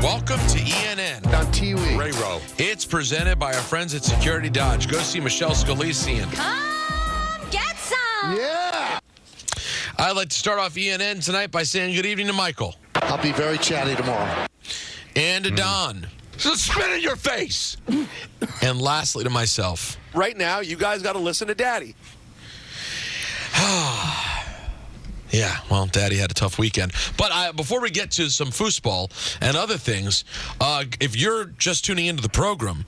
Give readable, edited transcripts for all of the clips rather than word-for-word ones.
Welcome to ENN. On TV. Ray-Ro. It's presented by our friends at Security Dodge. Go see Michelle Scalisian. Come get some. Yeah. I'd like to start off ENN tonight by saying good evening to Michael. I'll be very chatty tomorrow. And to Don. So spit in your face. And lastly to myself. Right now, you guys got to listen to Daddy. Yeah, well, Daddy had a tough weekend. But before we get to some foosball and other things, if you're just tuning into the program,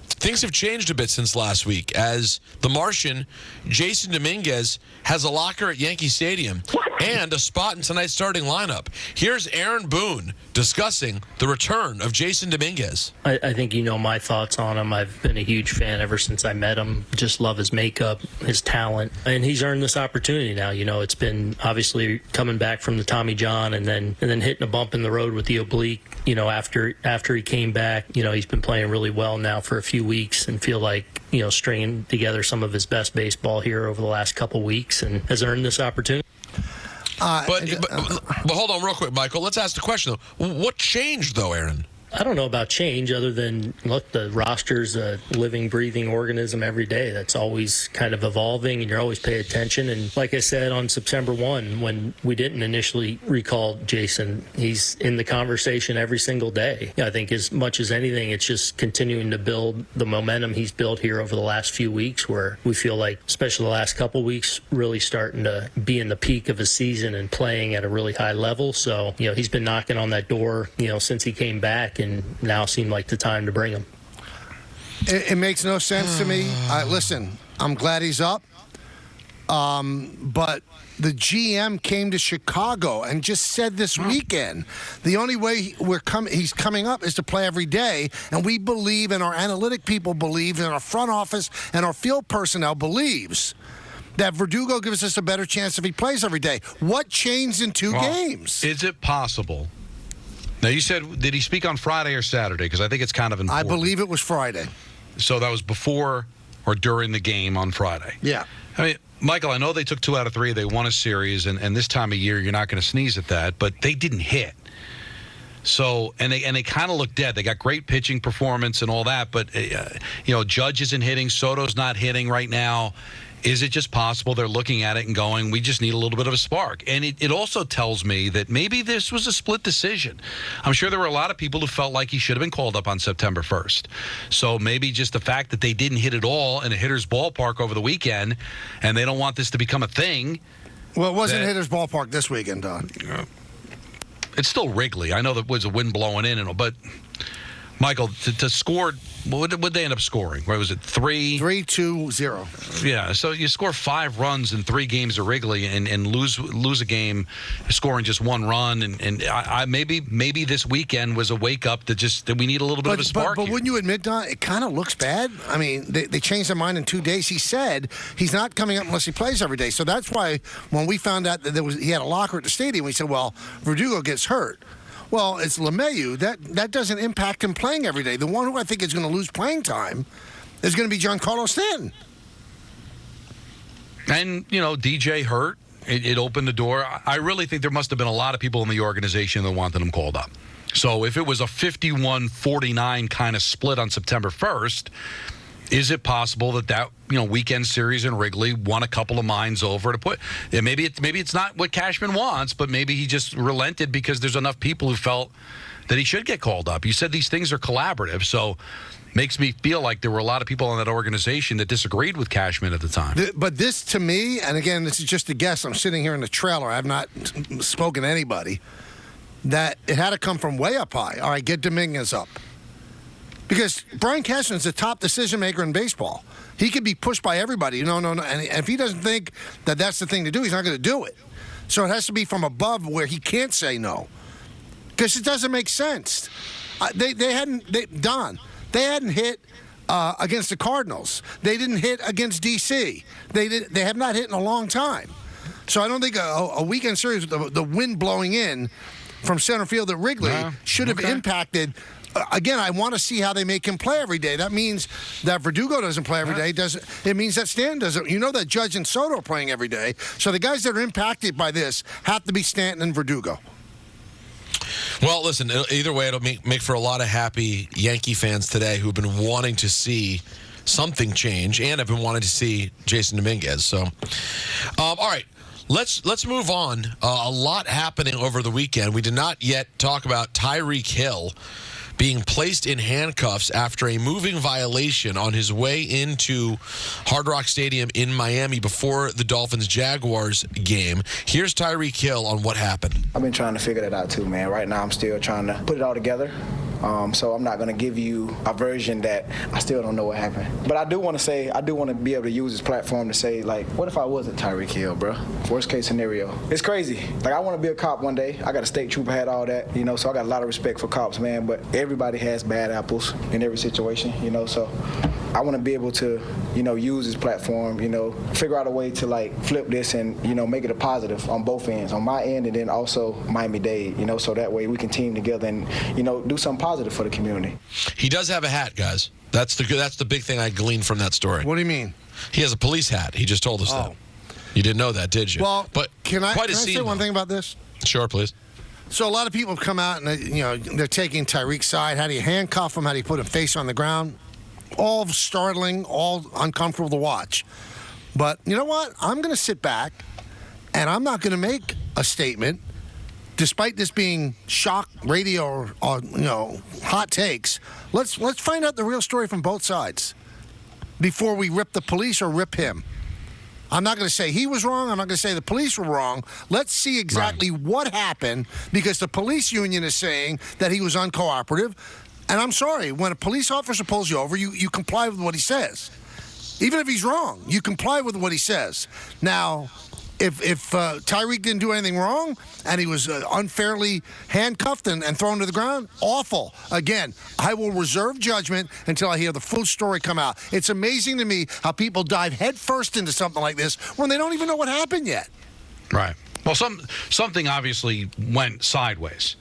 things have changed a bit since last week as the Martian, Jasson Dominguez, has a locker at Yankee Stadium and a spot in tonight's starting lineup. Here's Aaron Boone discussing the return of Jasson Dominguez. I think you know my thoughts on him. I've been a huge fan ever since I met him. Just love his makeup, his talent, and he's earned this opportunity now. You know, it's been obviously coming back from the Tommy John and then hitting a bump in the road with the oblique. You know, after he came back, you know, he's been playing really well now for a few weeks and feel like, you know, stringing together some of his best baseball here over the last couple weeks and has earned this opportunity. But hold on real quick, Michael. Let's ask the question, though. What changed, though, Aaron? I don't know about change other than, look, the roster's a living, breathing organism every day that's always kind of evolving, and you're always paying attention. And like I said on September 1, when we didn't initially recall Jasson, he's in the conversation every single day. I think as much as anything, it's just continuing to build the momentum he's built here over the last few weeks where we feel like, especially the last couple weeks, really starting to be in the peak of his season and playing at a really high level. So, you know, he's been knocking on that door, you know, since he came back, and now seemed like the time to bring him. It makes no sense to me. Listen, I'm glad he's up. But the GM came to Chicago and just said this weekend, the only way he's coming up is to play every day. And we believe, and our analytic people believe, and our front office and our field personnel believes that Verdugo gives us a better chance if he plays every day. What changed in two games? Is it possible? Now, you said, did he speak on Friday or Saturday? Because I think it's kind of important. I believe it was Friday. So that was before or during the game on Friday? Yeah. I mean, Michael, I know they took 2 out of 3. They won a series, and this time of year, you're not going to sneeze at that, but they didn't hit. So, and they kind of look dead. They got great pitching performance and all that, but, you know, Judge isn't hitting. Soto's not hitting right now. Is it just possible they're looking at it and going, we just need a little bit of a spark? And it also tells me that maybe this was a split decision. I'm sure there were a lot of people who felt like he should have been called up on September 1st. So maybe just the fact that they didn't hit it all in a hitter's ballpark over the weekend, and they don't want this to become a thing. Well, it wasn't hitter's ballpark this weekend, Don. It's still Wrigley. I know there was a wind blowing in, but Michael, to score, what did they end up scoring? Where was it, 3? 3-2-0. Yeah, so you score 5 runs in 3 games at Wrigley and lose a game scoring just 1 run. And I maybe this weekend was a wake-up that we need a little bit of a spark But here. wouldn't you admit, Don, it kind of looks bad? I mean, they changed their mind in 2 days. He said he's not coming up unless he plays every day. So that's why when we found out that he had a locker at the stadium, we said, well, Verdugo gets hurt. Well, it's LeMahieu. That doesn't impact him playing every day. The one who I think is going to lose playing time is going to be Giancarlo Stanton. And, you know, DJ hurt. It opened the door. I really think there must have been a lot of people in the organization that wanted him called up. So if it was a 51-49 kind of split on September 1st, is it possible that weekend series in Wrigley won a couple of minds over to put? Maybe it's not what Cashman wants, but maybe he just relented because there's enough people who felt that he should get called up. You said these things are collaborative, so makes me feel like there were a lot of people in that organization that disagreed with Cashman at the time. But this, to me, and again, this is just a guess. I'm sitting here in the trailer. I have not spoken to anybody. That it had to come from way up high. All right, get Dominguez up. Because Brian Cashman's the top decision maker in baseball. He could be pushed by everybody. No. And if he doesn't think that that's the thing to do, he's not going to do it. So it has to be from above where he can't say no. Because it doesn't make sense. They hadn't hit against the Cardinals. They didn't hit against D.C. They have not hit in a long time. So I don't think a weekend series with the wind blowing in from center field at Wrigley should have impacted. Again, I want to see how they make him play every day. That means that Verdugo doesn't play every day. It means that Stanton doesn't. You know that Judge and Soto are playing every day. So the guys that are impacted by this have to be Stanton and Verdugo. Well, listen, either way, it'll make for a lot of happy Yankee fans today who've been wanting to see something change and have been wanting to see Jasson Dominguez. So, all right, let's move on. A lot happening over the weekend. We did not yet talk about Tyreek Hill being placed in handcuffs after a moving violation on his way into Hard Rock Stadium in Miami before the Dolphins-Jaguars game. Here's Tyreek Hill on what happened. I've been trying to figure that out too, man. Right now I'm still trying to put it all together. So I'm not going to give you a version that I still don't know what happened. But I do want to be able to use this platform to say, like, what if I wasn't Tyreek Hill, bro? Worst case scenario. It's crazy. Like, I want to be a cop one day. I got a state trooper, had all that, so I got a lot of respect for cops, man. But everybody has bad apples in every situation, so I want to be able to, use this platform, figure out a way to, like, flip this and, make it a positive on both ends, on my end and then also Miami-Dade, so that way we can team together and, do something positive for the community. He does have a hat, guys. That's the big thing I gleaned from that story. What do you mean? He has a police hat. He just told us that. You didn't know that, did you? Well, but can I scene, say one thing about this? Sure, please. So a lot of people have come out and they're taking Tyreek's side. How do you handcuff him? How do you put him face on the ground? All startling, all uncomfortable to watch. But you know what? I'm going to sit back and I'm not going to make a statement. Despite this being shock radio or hot takes, let's find out the real story from both sides before we rip the police or rip him. I'm not going to say he was wrong. I'm not going to say the police were wrong. Let's see exactly what happened, because the police union is saying that he was uncooperative. And I'm sorry, when a police officer pulls you over, you comply with what he says. Even if he's wrong, you comply with what he says. Now, if Tyreek didn't do anything wrong and he was unfairly handcuffed and thrown to the ground, awful. Again, I will reserve judgment until I hear the full story come out. It's amazing to me how people dive headfirst into something like this when they don't even know what happened yet. Right. Well, something obviously went sideways.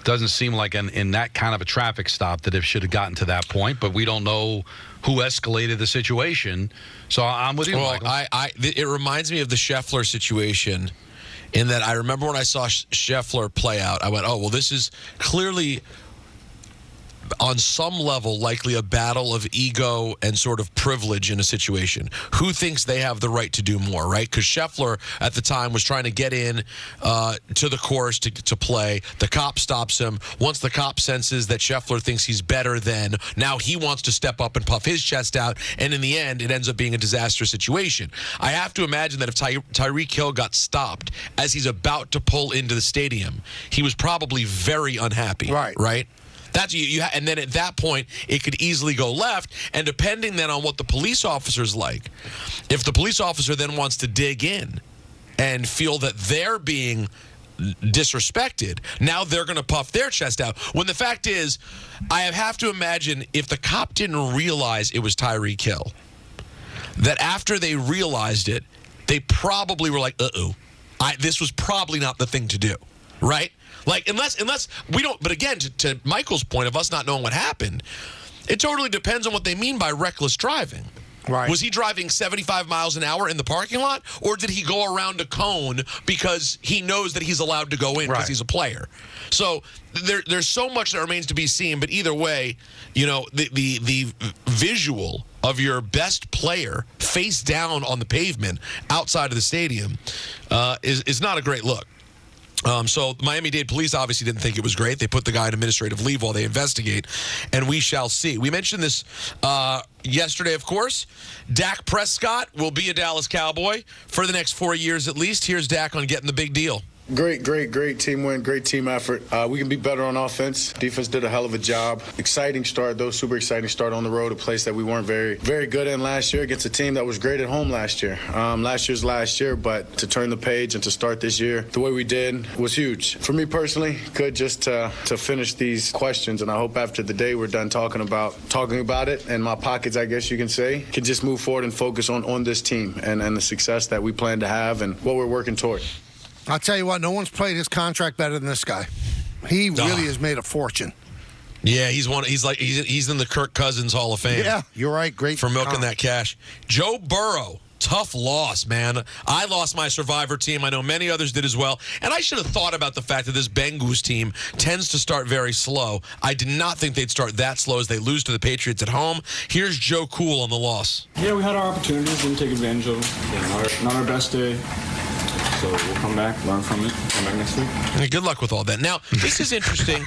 Doesn't seem like in that kind of a traffic stop that it should have gotten to that point, but we don't know who escalated the situation. So I'm with you, Michael. It reminds me of the Scheffler situation in that I remember when I saw Scheffler play out, I went, oh, well, this is clearly on some level likely a battle of ego and sort of privilege in a situation. Who thinks they have the right to do more, right? Because Scheffler at the time was trying to get in to the course to play. The cop stops him. Once the cop senses that Scheffler thinks he's better than, now he wants to step up and puff his chest out, and in the end, it ends up being a disastrous situation. I have to imagine that if Tyreek Hill got stopped as he's about to pull into the stadium, he was probably very unhappy, right? That's and then at that point, it could easily go left. And depending then on what the police officer's like, if the police officer then wants to dig in and feel that they're being disrespected, now they're going to puff their chest out. When the fact is, I have to imagine if the cop didn't realize it was Tyreek Hill, that after they realized it, they probably were like, this was probably not the thing to do, right? Like, unless we don't, but again, to Michael's point of us not knowing what happened, it totally depends on what they mean by reckless driving. Right. Was he driving 75 miles an hour in the parking lot, or did he go around a cone because he knows that he's allowed to go in because he's a player? So there's so much that remains to be seen, but either way, the visual of your best player face down on the pavement outside of the stadium is not a great look. So Miami-Dade police obviously didn't think it was great. They put the guy on administrative leave while they investigate, and we shall see. We mentioned this yesterday, of course. Dak Prescott will be a Dallas Cowboy for the next 4 years at least. Here's Dak on getting the big deal. Great team win, great team effort. We can be better on offense. Defense did a hell of a job. Exciting start, though, super exciting start on the road, a place that we weren't very, very good in last year against a team that was great at home last year. Last year, but to turn the page and to start this year the way we did was huge. For me personally, good just to finish these questions, and I hope after the day we're done talking about it, and my pockets, I guess you can say, can just move forward and focus on this team and the success that we plan to have and what we're working toward. I'll tell you what, no one's played his contract better than this guy. He really has made a fortune. Yeah, he's in the Kirk Cousins Hall of Fame. Yeah, you're right. Great for milking that cash. Joe Burrow Tough loss, man. I lost my Survivor team. I know many others did as well. And I should have thought about the fact that this Bengals team tends to start very slow. I did not think they'd start that slow as they lose to the Patriots at home. Here's Joe Cool on the loss. Yeah, we had our opportunities, didn't take advantage of them. Yeah, not our best day. So we'll come back, learn from it, come back next week. And good luck with all that. Now, this is interesting.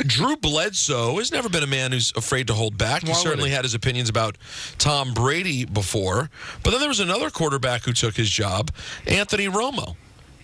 Drew Bledsoe has never been a man who's afraid to hold back. He certainly had his opinions about Tom Brady before. But then there was another quarterback who took his job, Anthony Romo.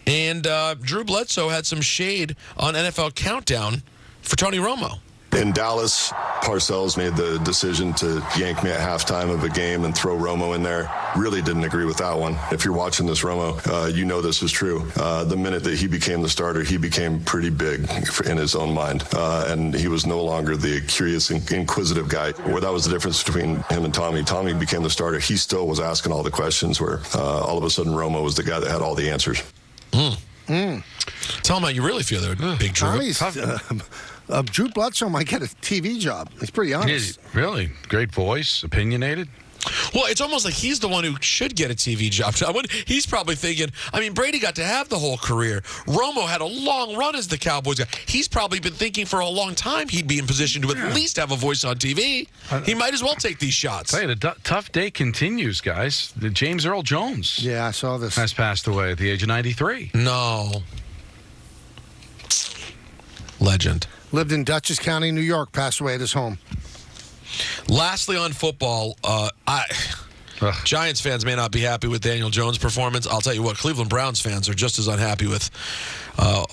And Drew Bledsoe had some shade on NFL Countdown for Tony Romo. In Dallas, Parcells made the decision to yank me at halftime of a game and throw Romo in there. Really didn't agree with that one. If you're watching this, Romo, you know this is true. The minute that he became the starter, he became pretty big in his own mind. And he was no longer the curious, inquisitive guy. Where that was the difference between him and Tommy. Tommy became the starter. He still was asking all the questions where all of a sudden Romo was the guy that had all the answers. Tell him how you really feel there, Big Drew. Tommy's, Drew Bledsoe might get a TV job. He's pretty honest. Really? Great voice, opinionated. Well, it's almost like he's the one who should get a TV job. He's probably thinking, I mean, Brady got to have the whole career. Romo had a long run as the Cowboys guy. He's probably been thinking for a long time he'd be in position to at least have a voice on TV. He might as well take these shots. Hey, the tough day continues, guys. James Earl Jones. Yeah, I saw this. Has passed away at the age of 93. No. Legend. Lived in Dutchess County, New York, passed away at his home. Lastly, on football, Giants fans may not be happy with Daniel Jones' performance. I'll tell you what, Cleveland Browns fans are just as unhappy with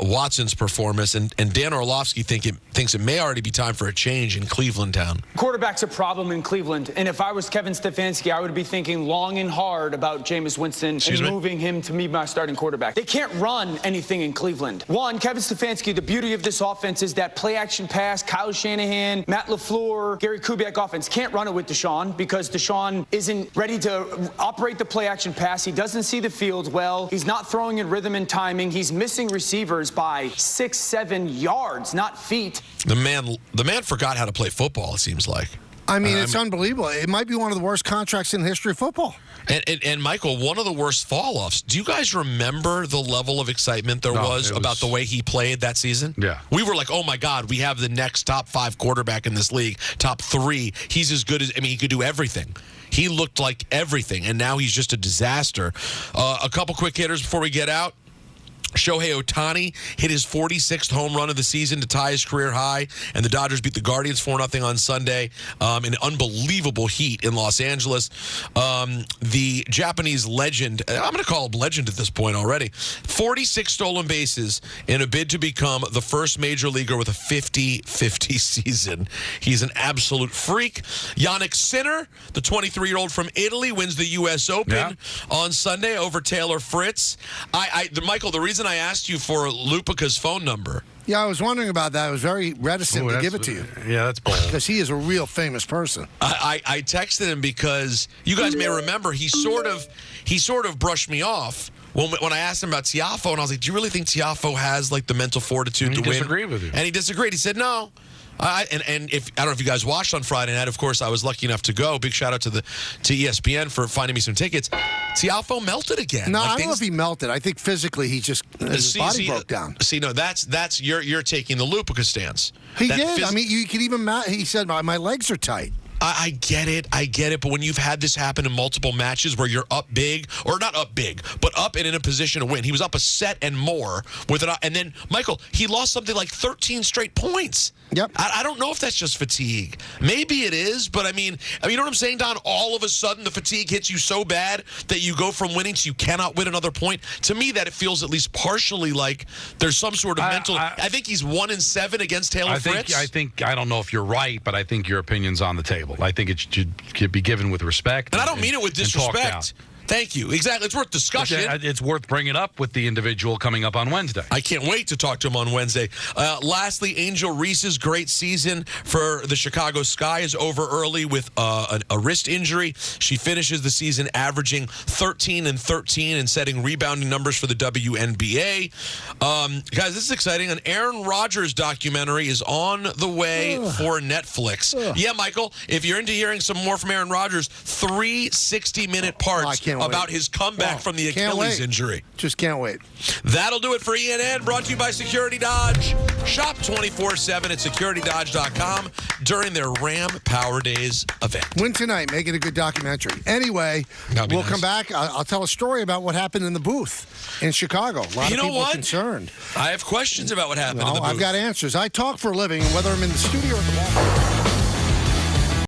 Watson's performance. And Dan Orlovsky thinks it may already be time for a change in Cleveland town. Quarterback's a problem in Cleveland. And if I was Kevin Stefanski, I would be thinking long and hard about Jameis Winston and moving him to be my starting quarterback. They can't run anything in Cleveland. One, Kevin Stefanski, the beauty of this offense is that play-action pass, Kyle Shanahan, Matt LaFleur, Gary Kubiak offense can't run it with Deshaun because Deshaun isn't ready to operate the play-action pass. He doesn't see the field well. He's not throwing in rhythm and timing. He's missing receivers by 6-7 yards, not feet. The man forgot how to play football, it seems like. I mean, it's unbelievable. It might be one of the worst contracts in the history of football. And Michael, one of the worst fall-offs. Do you guys remember the level of excitement there was about the way he played that season? Yeah. We were like, oh, my God, we have the next top 5 quarterback in this league, top 3. He's as good as, he could do everything. He looked like everything, and now he's just a disaster. A couple quick hitters before we get out. Shohei Ohtani hit his 46th home run of the season to tie his career high, and the Dodgers beat the Guardians 4-0 on Sunday in unbelievable heat in Los Angeles. The Japanese legend, I'm going to call him legend at this point already, 46 stolen bases in a bid to become the first major leaguer with a 50-50 season. He's an absolute freak. Yannick Sinner, the 23-year-old from Italy, wins the U.S. Open on Sunday over Taylor Fritz. Michael, the reason I asked you for Lupica's phone number. Yeah, I was wondering about that. I was very reticent to give it to you. Yeah, that's bold. Because he is a real famous person. I texted him because you guys may remember he sort of brushed me off when I asked him about Tiafoe, and I was like, do you really think Tiafoe has like the mental fortitude to win? He disagreed with you. And he disagreed. He said no. And if I don't know if you guys watched on Friday night. Of course, I was lucky enough to go. Big shout out to ESPN for finding me some tickets. Tiafoe melted again. No, I don't know if he melted. I think physically his body broke down. No, that's you're taking the Lupica stance. He did. You could even. He said my legs are tight. I get it. But when you've had this happen in multiple matches where you're up big, or not up big, but up and in a position to win. He was up a set and more with it. And then, Michael, he lost something like 13 straight points. Yep. I don't know if that's just fatigue. Maybe it is, but I mean, you know what I'm saying, Don? All of a sudden, the fatigue hits you so bad that you go from winning to you cannot win another point. To me, that it feels at least partially like there's some sort of mental. I think he's 1-7 against Taylor Fritz. I don't know if you're right, but I think your opinion's on the table. I think it should be given with respect. And I don't mean it with disrespect. Thank you. Exactly. It's worth discussion. It's worth bringing up with the individual coming up on Wednesday. I can't wait to talk to him on Wednesday. Lastly, Angel Reese's great season for the Chicago Sky is over early with a wrist injury. She finishes the season averaging 13-13 and setting rebounding numbers for the WNBA. Guys, this is exciting. An Aaron Rodgers documentary is on the way for Netflix. Yeah, Michael, if you're into hearing some more from Aaron Rodgers, 3 60-minute parts about his comeback from the Achilles injury. Just can't wait. That'll do it for ENN, brought to you by Security Dodge. Shop 24/7 at securitydodge.com during their Ram Power Days event. Win tonight. Make it a good documentary. Anyway, we'll come back. I'll tell a story about what happened in the booth in Chicago. A lot of people are concerned. I have questions about what happened in the booth. I've got answers. I talk for a living, and whether I'm in the studio or the ball.